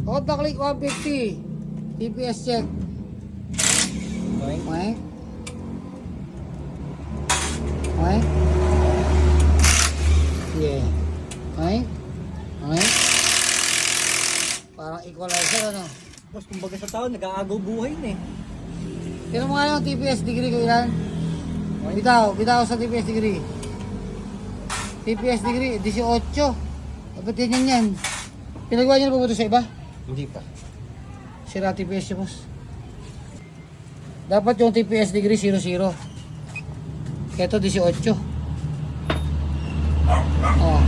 Honda Click 150. TPS check. Okay. Okay. Okay. Sige. Okay. Okay. Parang equalizer ano. Boss, kumbaga sa taon, nag-aagaw buhay na eh. Tignan mo nga yung TPS degree ko ilan. Bitaw sa TPS degree. TPS degree, 18. Dapat yan. Pinagawa niyo na ba ito sa iba? Hindi pa. Sira TPS niyo, boss. Dapat yung TPS degree 00. Ito 18. Oh.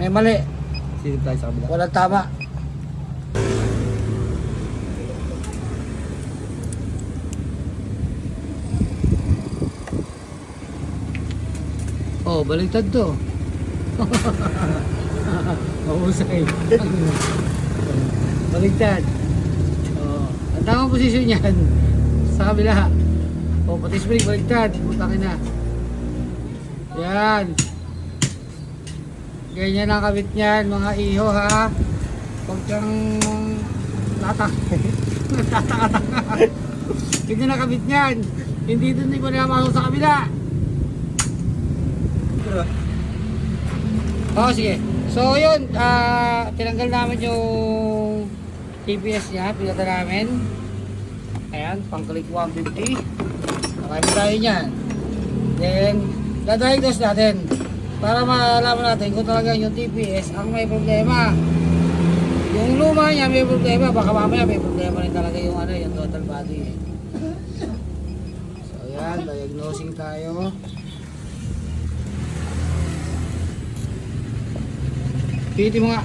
May mali. Silip tayo sa kabila. Walang tama. Oh, baliktad to. Mahusay. Baliktad. Oh, ang tamang posisyon niyan sa kabila. Oh, pati spring baliktad. Putakin na. Yan. Ganyan ang kabit niyan, mga iho ha. Huwag kang tatak. Tatak-tatak. Ganyan ang kabit niyan. Hindi doon ko napasok sa kabila. Oh, sige. So, yun. Tinanggal namin yung TPS niya. Pinata namin. Ayan, pang-click 150. Nakami tayo niyan. Then, dadiagnose natin. Para malaman natin kung talaga yung TPS ang may problema. Yung luma niya may problema. Baka mamaya may problema rin talaga yung, yung total body. So, ayan. Diagnosing tayo. Piti mo nga.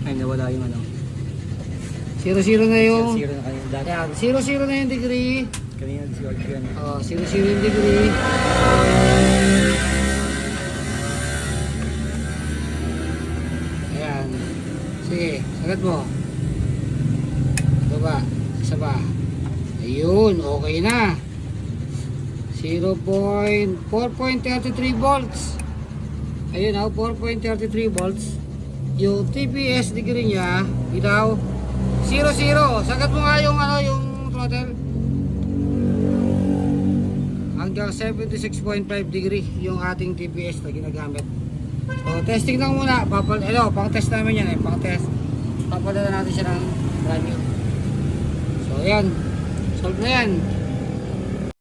Ay, nawala yung ano. 0-0 na yung... 0 na kanina dati. Ayan, 0-0 na yung degree. Kanina 0 yan. Oh, 0-0 yung degree. Ayan. Sige, sagat mo. Baba. Isa pa. Ayun, okay na. 4.33 volts. Ayun, 4.33 volts. Yung TPS degree niya, bitaw 0-0. Sagat mo nga yung yung throttle. Hanggang 76.5 degree yung ating TPS na ginagamit. So, testing lang muna. Pang test namin yan pang test. Papadala natin siya ng brand new. So, ayan. Solve na yan.